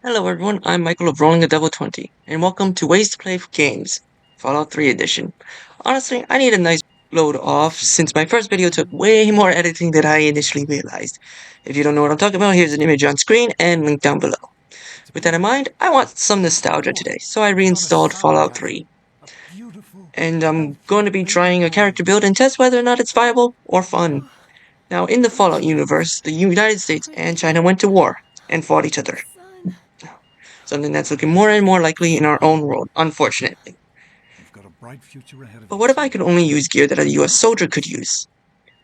Hello everyone, I'm Michael of Rolling a Devil 20, and welcome to Ways to Play Games, Fallout 3 Edition. Honestly, I need a nice load off since my first video took way more editing than I initially realized. If you don't know what I'm talking about, here's an image on screen and link down below. With that in mind, I want some nostalgia today, so I reinstalled Fallout 3. And I'm going to be trying a character build and test whether or not it's viable or fun. Now, in the Fallout universe, the United States and China went to war and fought each other. Something that's looking more and more likely in our own world, unfortunately. But what if I could only use gear that a US soldier could use?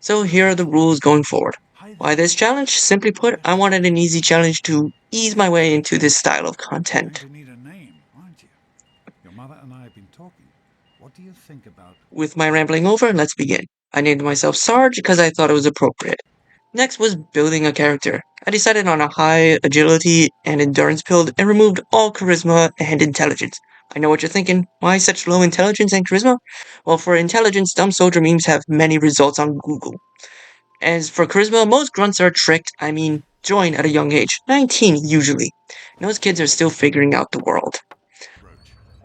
So here are the rules going forward. Why this challenge? Simply put, I wanted an easy challenge to ease my way into this style of content. With my rambling over, let's begin. I named myself Sarge because I thought it was appropriate. Next was building a character. I decided on a high agility and endurance build and removed all charisma and intelligence. I know what you're thinking. Why such low intelligence and charisma? Well, for intelligence, dumb soldier memes have many results on Google. As for charisma, most grunts are tricked, join at a young age, 19 usually. And those kids are still figuring out the world.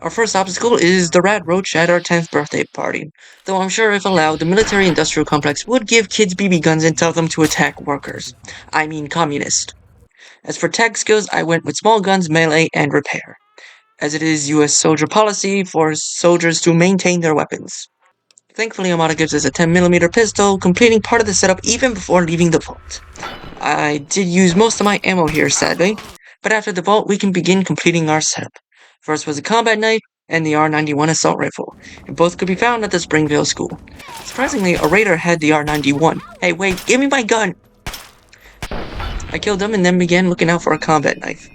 Our first obstacle is the rat roach at our 10th birthday party. Though I'm sure if allowed, the military-industrial complex would give kids BB guns and tell them to attack workers. Communist. As for tag skills, I went with small guns, melee, and repair, as it is US soldier policy for soldiers to maintain their weapons. Thankfully, Armada gives us a 10mm pistol, completing part of the setup even before leaving the vault. I did use most of my ammo here, sadly, but after the vault, we can begin completing our setup. First was a combat knife and the R91 assault rifle, and both could be found at the Springvale School. Surprisingly, a raider had the R91. Hey, wait, give me my gun! I killed him and then began looking out for a combat knife.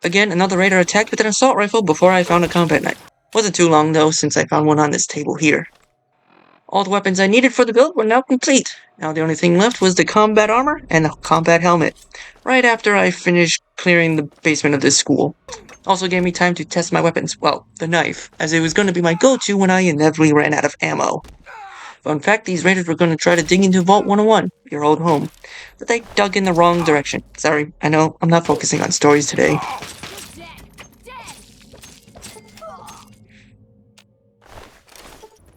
Again, another raider attacked with an assault rifle before I found a combat knife. Wasn't too long though, since I found one on this table here. All the weapons I needed for the build were now complete. Now the only thing left was the combat armor and the combat helmet, right after I finished clearing the basement of this school. Also gave me time to test my weapons, well, the knife, as it was going to be my go-to when I inevitably ran out of ammo. Fun fact, these raiders were going to try to dig into Vault 101, your old home, but they dug in the wrong direction. Sorry, I know, I'm not focusing on stories today.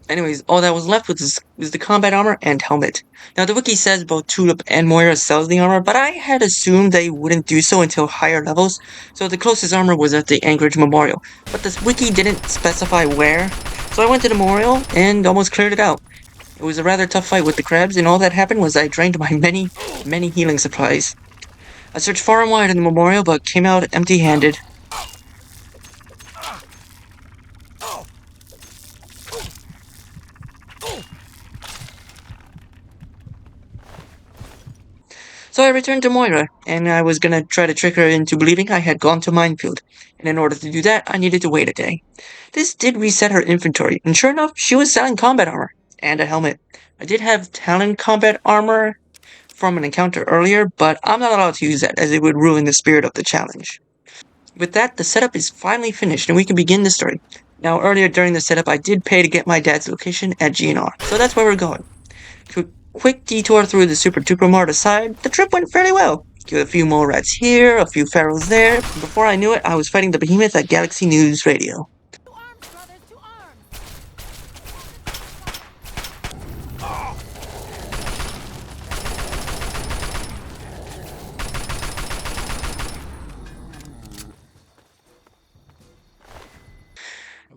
Anyways, all that was left was the combat armor and helmet. Now, the wiki says both Tulip and Moira sells the armor, but I had assumed they wouldn't do so until higher levels, so the closest armor was at the Anchorage Memorial. But this wiki didn't specify where, so I went to the memorial and almost cleared it out. It was a rather tough fight with the crabs, and all that happened was I drained my many healing supplies. I searched far and wide in the memorial, but came out empty-handed. So I returned to Moira, and I was gonna try to trick her into believing I had gone to Minefield, and in order to do that, I needed to wait a day. This did reset her inventory, and sure enough, she was selling combat armor, and a helmet. I did have Talon combat armor from an encounter earlier, but I'm not allowed to use that, as it would ruin the spirit of the challenge. With that, the setup is finally finished, and we can begin the story. Now, earlier during the setup, I did pay to get my dad's location at GNR, so that's where we're going. Quick detour through the Super Duper Mart aside, the trip went fairly well. Killed a few mole rats here, a few pharaohs there. Before I knew it, I was fighting the behemoth at Galaxy News Radio. To arms, brothers, to arms!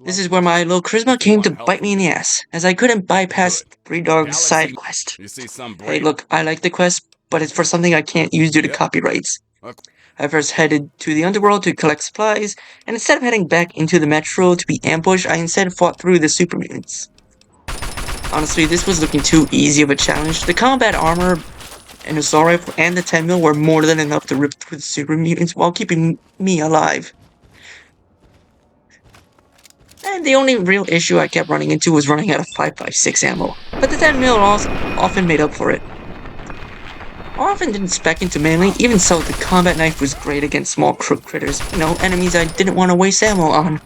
This is where my low charisma came to bite me in the ass, as I couldn't bypass Three Dogs' side quest. Hey, look, I like the quest, but it's for something I can't use due to copyrights. I first headed to the underworld to collect supplies, and instead of heading back into the metro to be ambushed, I instead fought through the super mutants. Honestly, this was looking too easy of a challenge. The combat armor and assault rifle and the 10mm were more than enough to rip through the super mutants while keeping me alive. And the only real issue I kept running into was running out of 5.56 ammo, but the 10mm often made up for it. I often didn't spec into melee, even so the combat knife was great against small crook critters, enemies I didn't want to waste ammo on.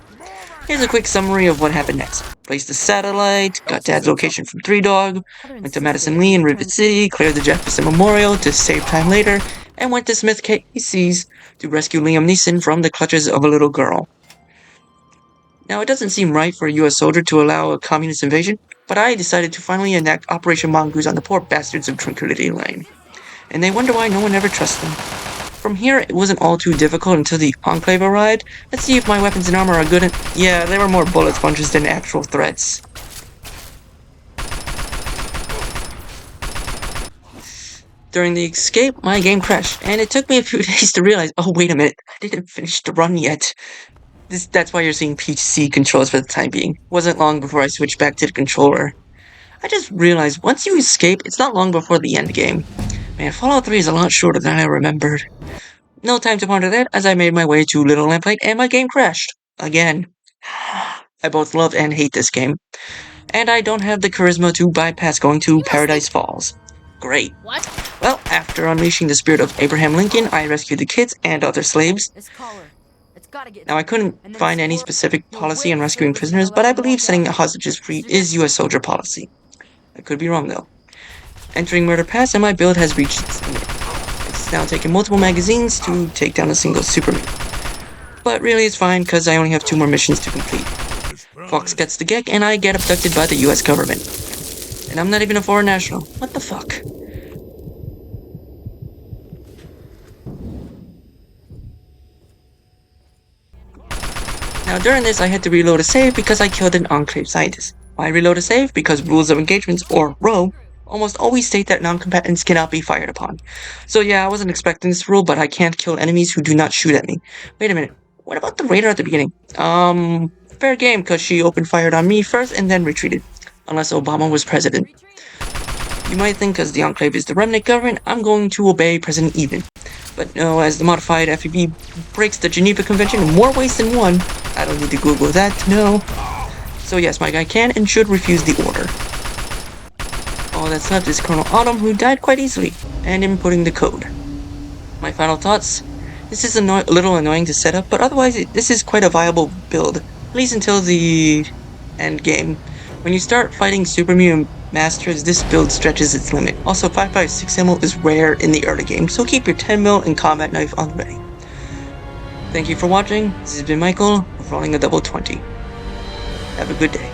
Here's a quick summary of what happened next. Placed the satellite, got Dad's location from Three Dog, went to Madison Lee in Rivet City, cleared the Jefferson Memorial to save time later, and went to Smith Casey's to rescue Liam Neeson from the clutches of a little girl. Now, it doesn't seem right for a US soldier to allow a communist invasion, but I decided to finally enact Operation Mongoose on the poor bastards of Tranquility Lane. And they wonder why no one ever trusts them. From here, it wasn't all too difficult until the Enclave arrived. Let's see if my weapons and armor are good. Yeah, they were more bullet sponges than actual threats. During the escape, my game crashed, and it took me a few days to realize, oh wait a minute, I didn't finish the run yet. That's why you're seeing PC controls for the time being. Wasn't long before I switched back to the controller. I just realized once you escape, it's not long before the end game. Man, Fallout 3 is a lot shorter than I remembered. No time to ponder that as I made my way to Little Lamplight and my game crashed. Again. I both love and hate this game. And I don't have the charisma to bypass going to Paradise Falls. Great. What? Well, after unleashing the spirit of Abraham Lincoln, I rescued the kids and other slaves. This collar. It's gotta get. Now, I couldn't find any specific policy on rescuing prisoners, but I believe setting hostages free is US soldier policy. I could be wrong, though. Entering Murder Pass, and my build has reached its limit. It's now taken multiple magazines to take down a single Superman. But really, it's fine, because I only have 2 more missions to complete. Fox gets the gig, and I get abducted by the US government. And I'm not even a foreign national. What the fuck? Now, during this, I had to reload a save because I killed an Enclave scientist. Why reload a save? Because rules of engagements, or ROE, almost always state that non-combatants cannot be fired upon. So yeah, I wasn't expecting this rule, but I can't kill enemies who do not shoot at me. Wait a minute, what about the raider at the beginning? Fair game, because she opened fire on me first and then retreated. Unless Obama was president. You might think because the Enclave is the remnant government, I'm going to obey President Eden. But no, as the modified FEB breaks the Geneva Convention in more ways than one, I don't need to Google that to know. So yes, my guy can and should refuse the order. All that's left is Colonel Autumn, who died quite easily, and inputting the code. My final thoughts? This is a little annoying to set up, but otherwise this is quite a viable build, at least until the end game. When you start fighting Super Mutant Masters, this build stretches its limit. Also, 5.56 ammo is rare in the early game, so keep your 10mm and combat knife on the ready. Thank you for watching. This has been Michael, rolling a double 20. Have a good day.